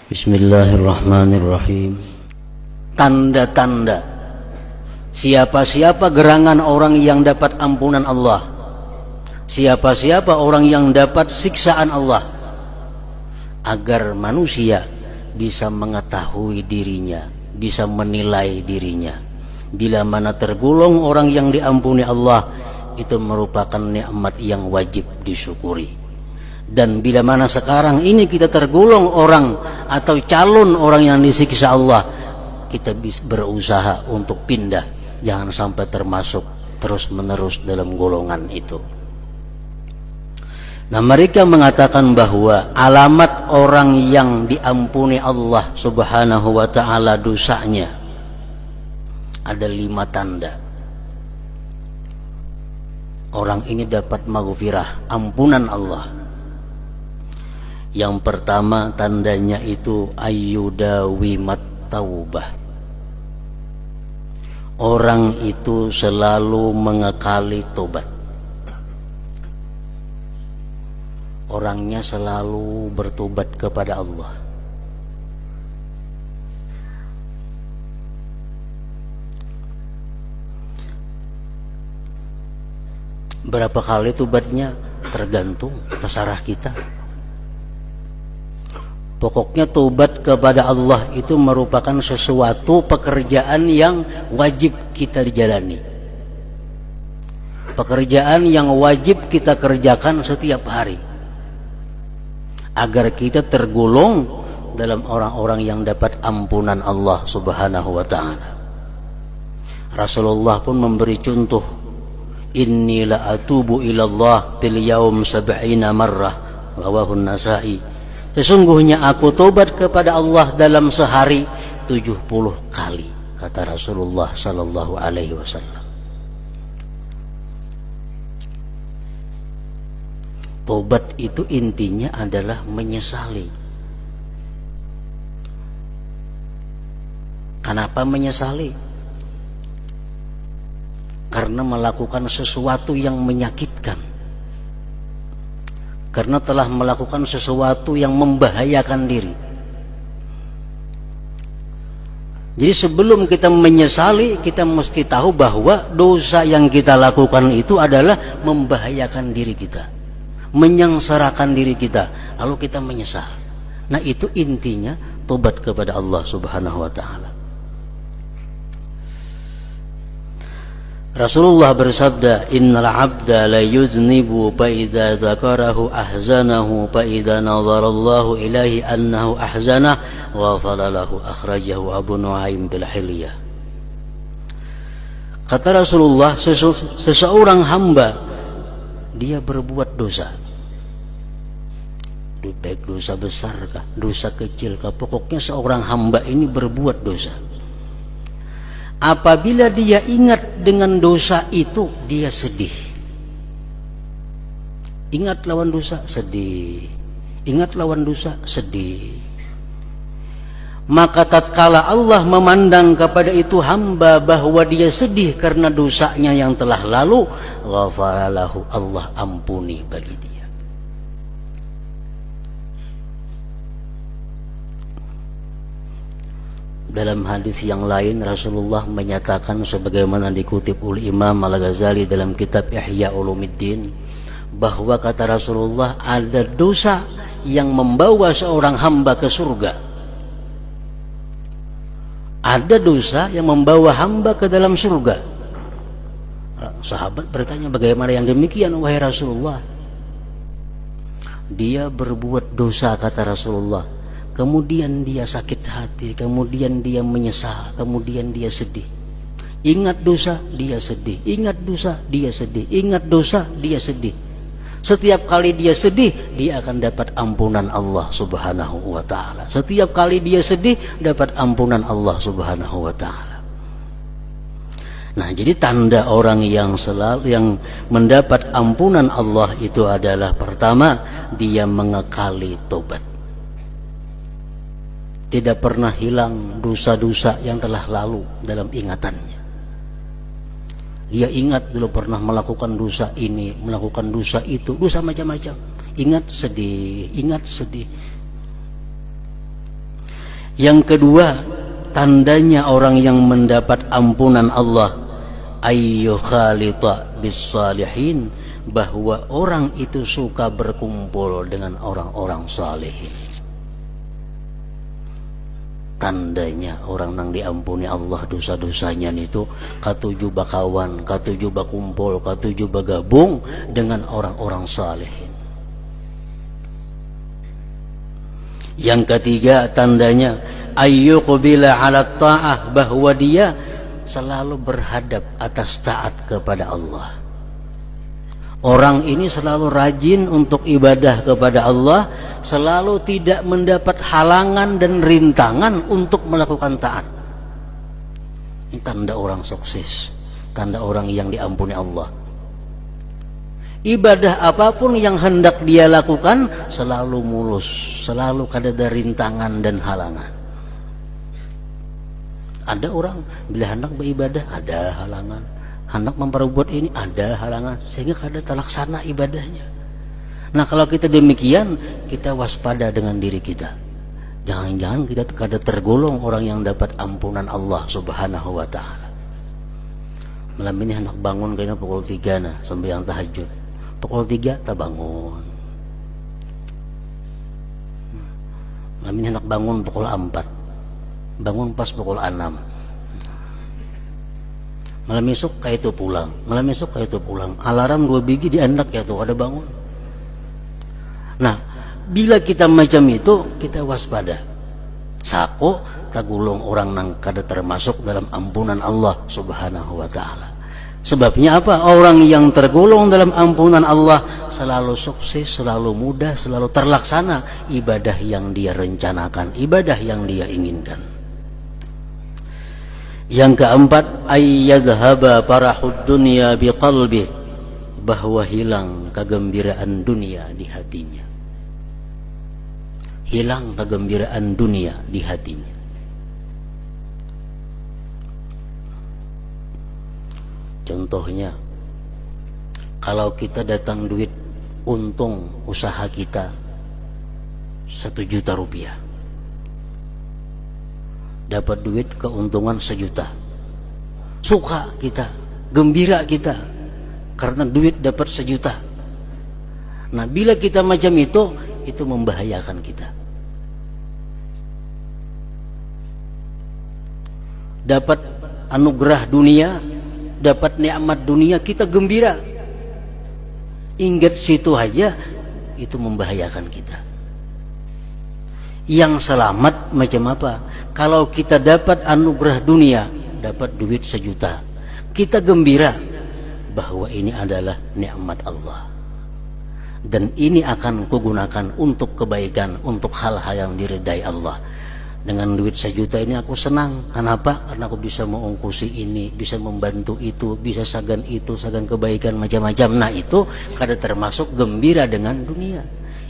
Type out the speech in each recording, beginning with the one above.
Bismillahirrahmanirrahim. Tanda-tanda siapa-siapa gerangan orang yang dapat ampunan Allah, siapa-siapa orang yang dapat siksaan Allah, agar manusia bisa mengetahui dirinya, bisa menilai dirinya. Bila mana tergolong orang yang diampuni Allah, itu merupakan nikmat yang wajib disyukuri. Dan bila mana sekarang ini kita tergolong orang atau calon orang yang disiksa Allah, kita bisa berusaha untuk pindah, jangan sampai termasuk terus menerus dalam golongan itu. Nah, mereka mengatakan bahwa alamat orang yang diampuni Allah subhanahu wa ta'ala dosanya ada 5 tanda. Orang ini dapat maghfirah, ampunan Allah. Yang pertama tandanya itu ayyudawimat taubah. Orang itu selalu mengekali tobat. Orangnya selalu bertobat kepada Allah. Berapa kali tobatnya tergantung, terserah kita. Pokoknya tobat kepada Allah itu merupakan sesuatu pekerjaan yang wajib kita dijalani. Pekerjaan yang wajib kita kerjakan setiap hari, agar kita tergolong dalam orang-orang yang dapat ampunan Allah subhanahu wa ta'ala. Rasulullah pun memberi contoh, inni la atubu ilallah fil yaum 70 marrah, rawahu Nasa'i. Sesungguhnya aku tobat kepada Allah dalam sehari 70 kali, kata Rasulullah sallallahu alaihi wasallam. Tobat itu intinya adalah menyesali. Kenapa menyesali? Karena melakukan sesuatu yang menyakitkan, karena telah melakukan sesuatu yang membahayakan diri. Jadi sebelum kita menyesali, kita mesti tahu bahwa dosa yang kita lakukan itu adalah membahayakan diri kita, menyengsarakan diri kita, lalu kita menyesal. Nah, itu intinya tobat kepada Allah subhanahu wa ta'ala. Rasulullah bersabda, innal abda la yuznibu fa idza dzakarahu ahzanahu fa idza nazarallahu ilaihi annahu ahzanah ghafara lahu, akhrajahu Abu Nuaim bil Hilyah. Kata Rasulullah, seseorang hamba dia berbuat dosa, baik dosa besar kah, dosa kecil kah, pokoknya seorang hamba ini berbuat dosa. Apabila dia ingat dengan dosa itu, dia sedih. Ingat lawan dosa, sedih. Ingat lawan dosa, sedih. Maka tatkala Allah memandang kepada itu hamba bahwa dia sedih karena dosanya yang telah lalu, ghafara lahu, Allah ampuni bagi dia. Dalam hadis yang lain Rasulullah menyatakan sebagaimana dikutip oleh Imam Al-Ghazali dalam kitab Ihya Ulumuddin, bahwa kata Rasulullah, ada dosa yang membawa seorang hamba ke surga. Ada dosa yang membawa hamba ke dalam surga. Sahabat bertanya, bagaimana yang demikian wahai Rasulullah? Dia berbuat dosa, kata Rasulullah, kemudian dia sakit hati, kemudian dia menyesal, kemudian dia sedih. Ingat dosa, dia sedih. Ingat dosa, dia sedih. Ingat dosa, dia sedih. Setiap kali dia sedih, dia akan dapat ampunan Allah subhanahu wa ta'ala. Setiap kali dia sedih, dapat ampunan Allah subhanahu wa ta'ala. Nah, jadi tanda orang yang selalu yang mendapat ampunan Allah itu adalah, pertama, dia mengekali tobat. Tidak pernah hilang dosa-dosa yang telah lalu dalam ingatannya. Dia ingat dulu pernah melakukan dosa ini, melakukan dosa itu, dosa macam-macam. Ingat sedih, ingat sedih. Yang kedua, tandanya orang yang mendapat ampunan Allah, ayyu khalita bis salihin, bahwa orang itu suka berkumpul dengan orang-orang salihin. Tandanya orang nang diampuni Allah dosa-dosanya itu katuju bakawan, katuju bakumpul, katuju bagabung dengan orang-orang salihin. Yang ketiga, tandanya ayyuqbila 'ala ta'ah, bahwa dia selalu berhadap atas taat kepada Allah. Orang ini selalu rajin untuk ibadah kepada Allah, selalu tidak mendapat halangan dan rintangan untuk melakukan taat. Ini tanda orang sukses, tanda orang yang diampuni Allah. Ibadah apapun yang hendak dia lakukan selalu mulus, selalu kada rintangan dan halangan. Ada orang bila hendak beribadah ada halangan, hendak memperbuat ini ada halangan, sehingga kada terlaksana ibadahnya. Nah, kalau kita demikian, kita waspada dengan diri kita. Jangan-jangan kita kada tergolong orang yang dapat ampunan Allah Subhanahu wa ta'ala. Malam ini hendak bangun kayaknya pukul 3 nah, sembahyang tahajud. Pukul 3 tak bangun. Malam ini hendak bangun pukul 4. Bangun pas pukul 6. Malam esok kayak itu pulang. Malam esok kayak itu pulang. Alarm 2 biji diandak ya tuh ada bangun. Nah, bila kita macam itu, kita waspada. Sako tagulong orang nang kada termasuk dalam ampunan Allah Subhanahu wa ta'ala. Sebabnya apa? Orang yang tergolong dalam ampunan Allah selalu sukses, selalu mudah, selalu terlaksana ibadah yang dia rencanakan, ibadah yang dia inginkan. Yang keempat, ayyadhhaba farahud dunya biqalbi, bahwa hilang kegembiraan dunia di hatinya. Hilang kegembiraan dunia di hatinya. Contohnya, kalau kita datang duit untung usaha kita 1 juta rupiah, dapat duit keuntungan 1 juta, suka kita, gembira kita karena duit dapat 1 juta. Nah, bila kita macam itu membahayakan kita. Dapat anugerah dunia, dapat nikmat dunia, kita gembira, ingat situ aja, itu membahayakan kita. Yang selamat macam apa? Kalau kita dapat anugerah dunia, dapat duit 1 juta, kita gembira bahwa ini adalah nikmat Allah dan ini akan kugunakan untuk kebaikan, untuk hal-hal yang diridai Allah. Dengan duit 1 juta ini aku senang. Kenapa? Karena aku bisa mengungkusi ini, bisa membantu itu, bisa sagan itu, sagan kebaikan macam-macam. Nah, itu kada termasuk gembira dengan dunia.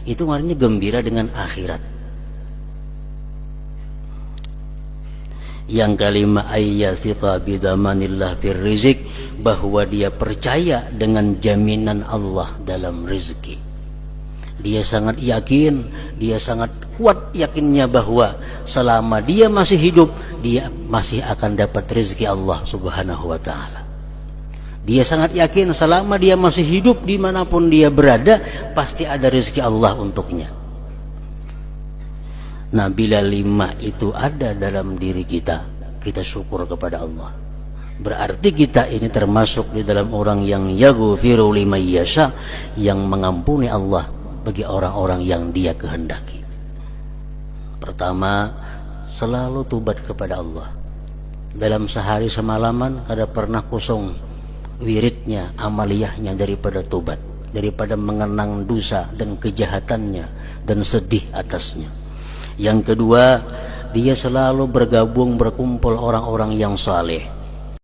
Itu artinya gembira dengan akhirat. Yang kelima, ayyathiqa bidamanillah fir rizq, bahwa dia percaya dengan jaminan Allah dalam rezeki. Dia sangat yakin, dia sangat kuat yakinnya bahwa selama dia masih hidup, dia masih akan dapat rezeki Allah Subhanahu wa ta'ala. Dia sangat yakin selama dia masih hidup, dimanapun dia berada, pasti ada rezeki Allah untuknya. Nah, bila 5 itu ada dalam diri kita, kita syukur kepada Allah. Berarti kita ini termasuk di dalam orang yang yaghfiru liman yasha, yang mengampuni Allah bagi orang-orang yang dia kehendaki. Pertama, selalu tobat kepada Allah. Dalam sehari semalaman kada pernah kosong wiridnya, amaliyahnya daripada tobat, daripada mengenang dosa dan kejahatannya dan sedih atasnya. Yang kedua, dia selalu bergabung, berkumpul orang-orang yang saleh.